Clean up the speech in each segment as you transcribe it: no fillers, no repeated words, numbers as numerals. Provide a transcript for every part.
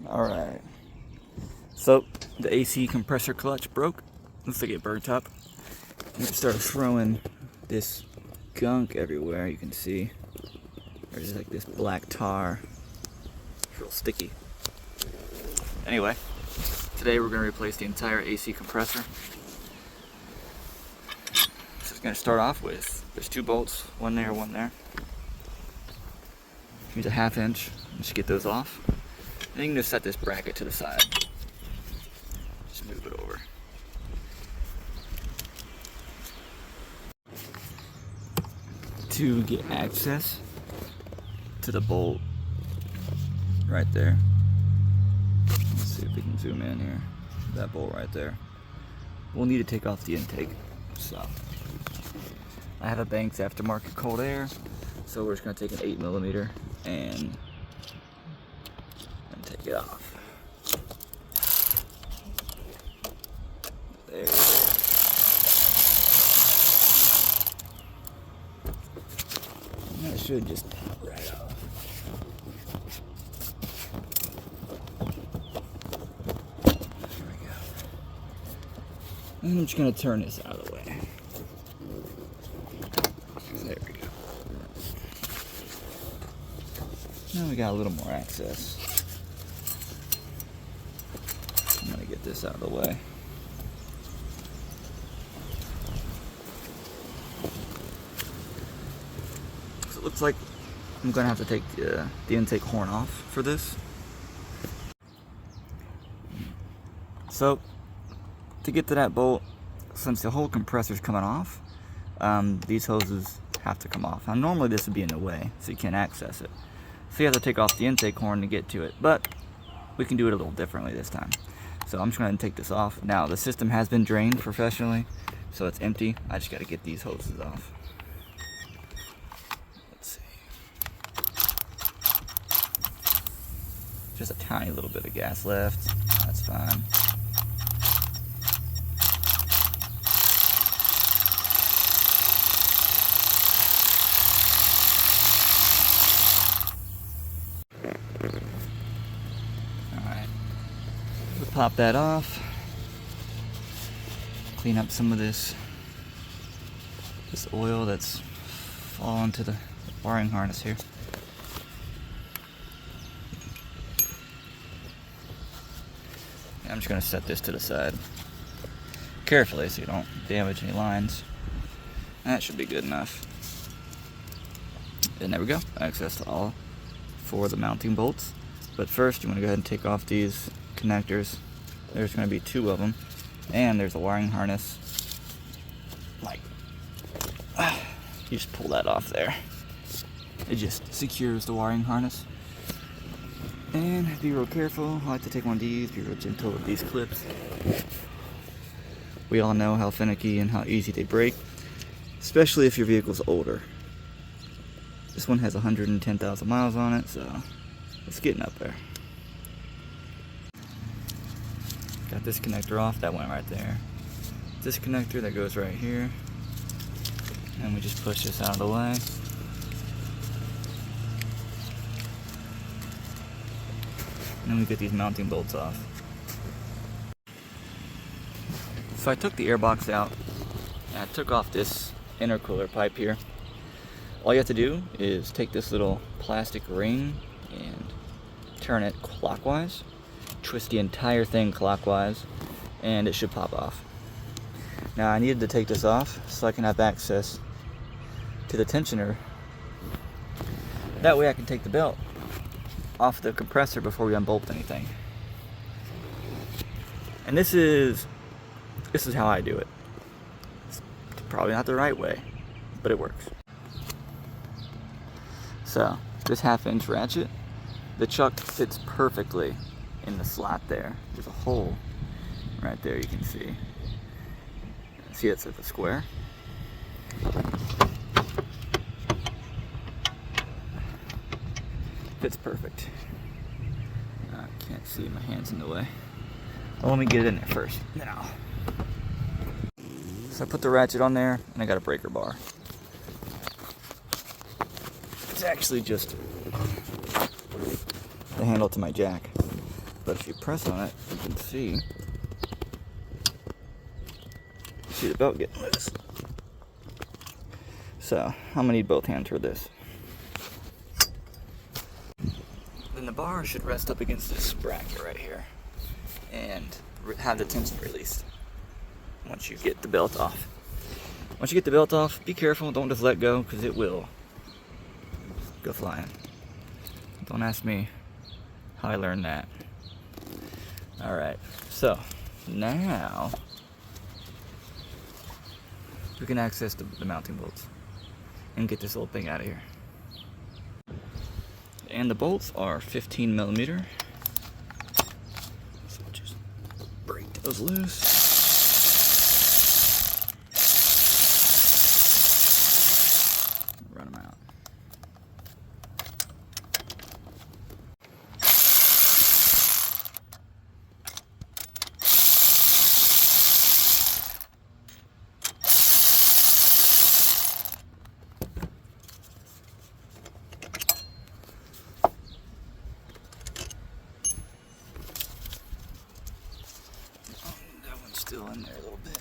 Alright, so the AC compressor clutch broke. Looks like it burnt up. You can start throwing this gunk everywhere. You can see there's like this black tar. It's real sticky. Anyway, today we're going to replace the entire AC compressor. So it's going to start off with, there's 2 bolts, one there, one there. Use a 1/2 inch, just get those off. And you can just set this bracket to the side. Just move it over. To get access to the bolt right there. Let's see if we can zoom in here. That bolt right there. We'll need to take off the intake. So I have a Banks aftermarket cold air, so we're just going to take an 8mm and take it off. There it is. That should just pop right off. There we go. And I'm just going to turn this out of the way. There we go. Now we got a little more access. I'm going to get this out of the way. So it looks like I'm going to have to take the intake horn off for this. So to get to that bolt, since the whole compressor is coming off, these hoses have to come off. Now normally this would be in the way, so you can't access it. So you have to take off the intake horn to get to it, but we can do it a little differently this time. So I'm just going to take this off. Now the system has been drained professionally, so it's empty. I just got to get these hoses off. Let's see. Just a tiny little bit of gas left. That's fine. Pop that off, clean up some of this oil that's fallen to the wiring harness here. I'm just going to set this to the side carefully so you don't damage any lines. That should be good enough. And there we go, access to all 4 of the mounting bolts. But first you want to go ahead and take off these connectors. There's going to be 2 of them, and there's a wiring harness. Like, you just pull that off there. It just secures the wiring harness. And be real careful. I like to take one of these, be real gentle with these clips. We all know how finicky and how easy they break, especially if your vehicle's older. This one has 110,000 miles on it, so it's getting up there. Got this connector off, that went right there. This connector that goes right here. And we just push this out of the way. And then we get these mounting bolts off. So I took the airbox out, and I took off this intercooler pipe here. All you have to do is take this little plastic ring and turn it clockwise. Twist the entire thing clockwise, and it should pop off. Now I needed to take this off so I can have access to the tensioner. That way I can take the belt off the compressor before we unbolt anything. And this is how I do it. It's probably not the right way, but it works. So this 1/2 inch ratchet, the chuck fits perfectly in the slot there. There's a hole right there, you can see. See, it's at the square. Fits perfect. I can't see, my hand's in the way. Well, let me get it in there first. Now. So I put the ratchet on there, and I got a breaker bar. It's actually just the handle to my jack. But if you press on it, you can see the belt getting loose. So I'm gonna need both hands for this. Then the bar should rest up against this bracket right here and have the tension released once you get the belt off. Once you get the belt off, be careful, don't just let go, because it will go flying. Don't ask me how I learned that. Alright, so now we can access the mounting bolts and get this little thing out of here. And the bolts are 15 millimeter. So we'll just break those loose. Run them out. Still in there a little bit.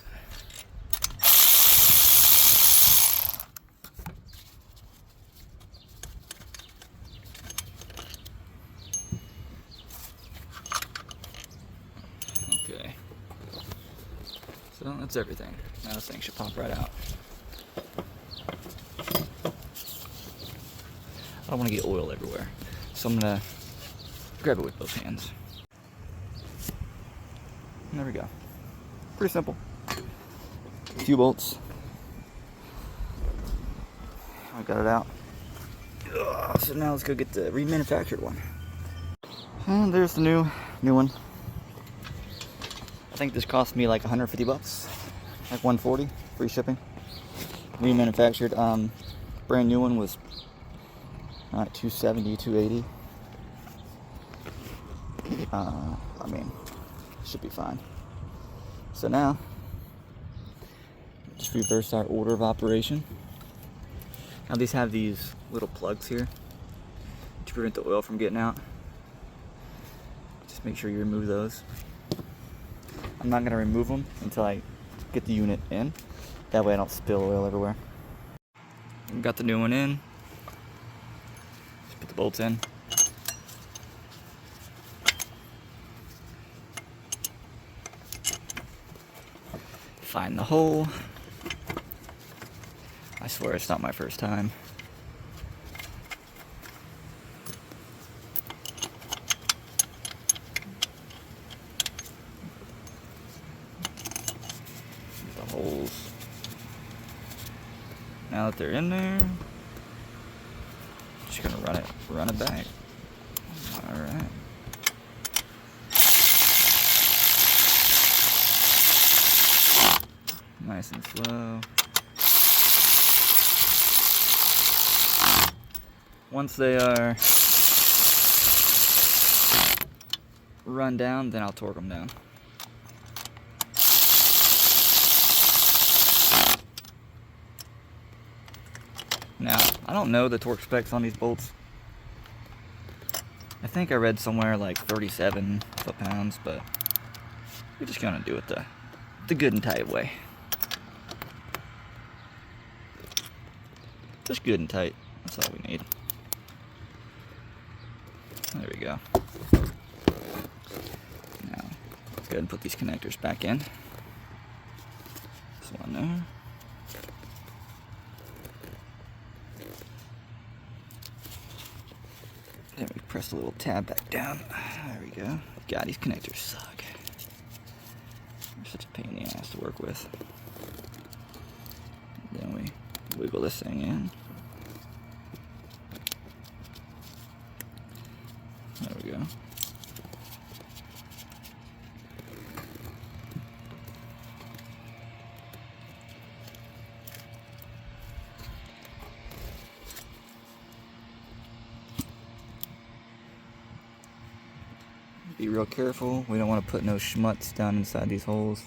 Okay. So that's everything. Now this thing should pop right out. I don't want to get oil everywhere, so I'm gonna grab it with both hands. And there we go. Pretty simple. A few bolts. I got it out. So now let's go get the remanufactured one. And there's the new one. I think this cost me like 150 bucks, like 140, free shipping. Remanufactured. Brand new one was 270, 280. I mean, should be fine. So now, just reverse our order of operation. Now these have these little plugs here to prevent the oil from getting out. Just make sure you remove those. I'm not going to remove them until I get the unit in. That way I don't spill oil everywhere. Got the new one in. Just put the bolts in. Find the hole. I swear it's not my first time. The holes. Now that they're in there, just gonna run it back. All right. Nice and slow. Once they are run down, then I'll torque them down. Now, I don't know the torque specs on these bolts. I think I read somewhere like 37 foot-pounds, but we're just gonna do it the good and tight way. Just good and tight. That's all we need. There we go. Now, let's go ahead and put these connectors back in. This one there. Then we press the little tab back down. There we go. God, these connectors suck. They're such a pain in the ass to work with. Then we wiggle this thing in. There we go. Be real careful. We don't want to put no schmutz down inside these holes.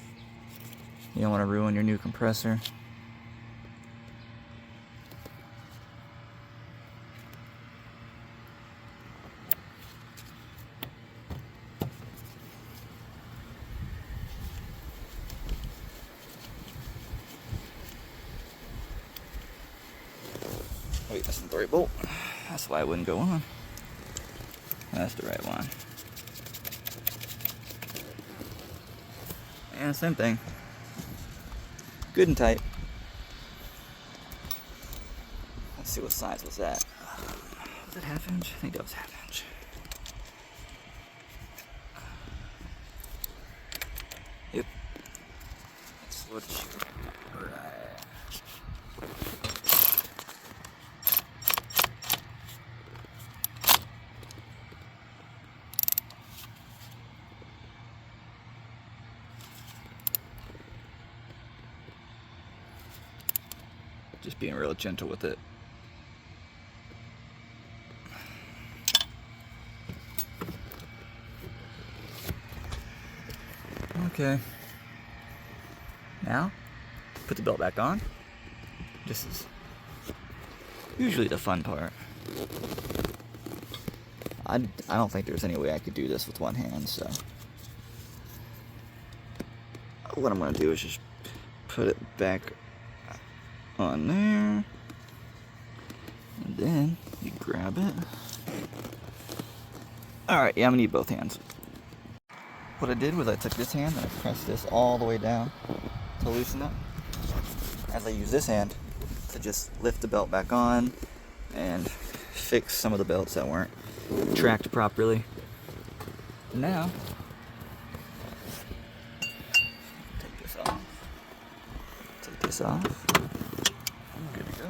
You don't want to ruin your new compressor. wait, that's not the right bolt. That's why it wouldn't go on. That's the right one. And same thing. Good and tight. Let's see what size was that. Was it 1/2 inch? I think that was 1/2 inch. Yep. That's what you right. Just being real gentle with it. Okay. Now, put the belt back on. This is usually the fun part. I don't think there's any way I could do this with one hand, so what I'm gonna do is just put it back on there, and then you grab it. Alright, yeah, I'm gonna need both hands. What I did was I took this hand and I pressed this all the way down to loosen it, as I use this hand to just lift the belt back on and fix some of the belts that weren't tracked properly. Now, take this off. Take this off. Good to go.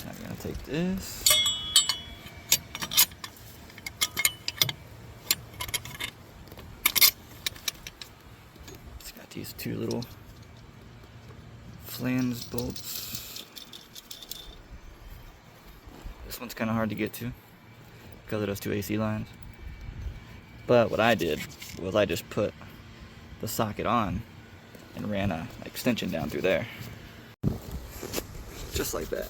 I'm gonna take this. It's got these two little flange bolts. This one's kind of hard to get to because of those two AC lines. But what I did was I just put the socket on and ran an extension down through there. Just like that.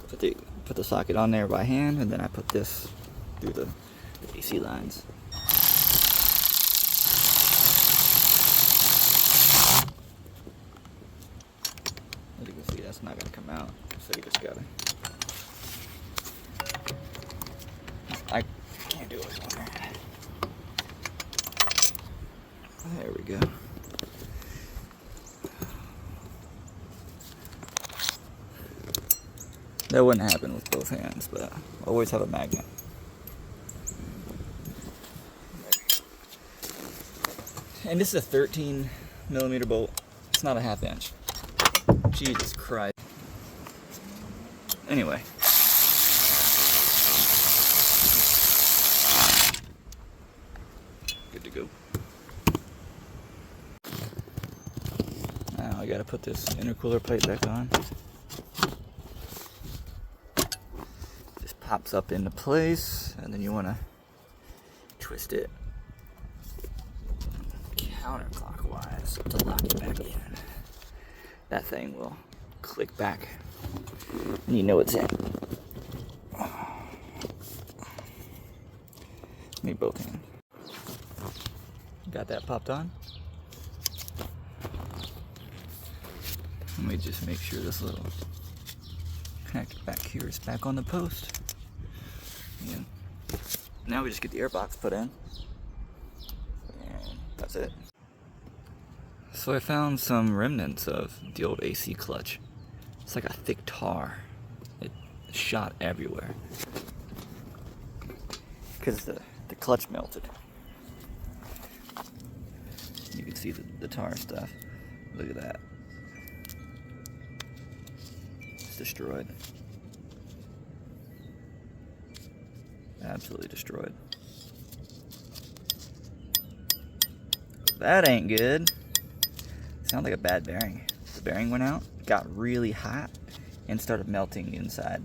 Put the socket on there by hand, and then I put this through the AC lines. As you can see, that's not going to come out, so you just gotta... I can't do it with one hand. There we go. That wouldn't happen with both hands, but always have a magnet. And this is a 13mm bolt. It's not a 1/2 inch. Jesus Christ. Anyway. Good to go. Now I gotta put this intercooler plate back on. Just pops up into place, and then you wanna twist it counterclockwise to lock it back in. That thing will click back, and you know it's in. Need both hands. Got that popped on. Let me just make sure this little connector back here is back on the post. And now we just get the airbox put in, and that's it. So I found some remnants of the old AC clutch. It's like a thick tar. It shot everywhere because the clutch melted. You can see the tar stuff. Look at that. It's destroyed. Absolutely destroyed. That ain't good. Sounds like a bad bearing. The bearing went out, got really hot, and started melting inside.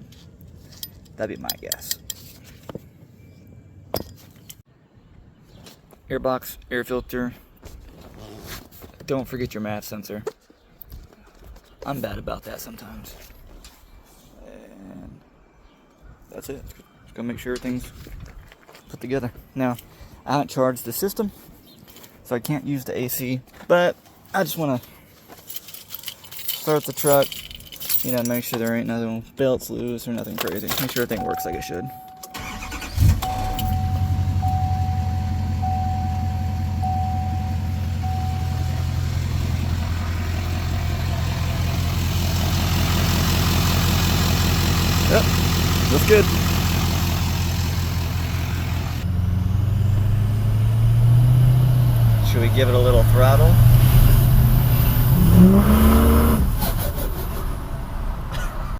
That'd be my guess. Airbox, air filter. Don't forget your MAF sensor. I'm bad about that sometimes. And that's it. Just gonna make sure everything's put together. Now, I haven't charged the system, so I can't use the AC, but I just want to start the truck. You know, make sure there ain't nothing belts loose or nothing crazy. Make sure everything works like it should. Yep, looks good. Should we give it a little throttle?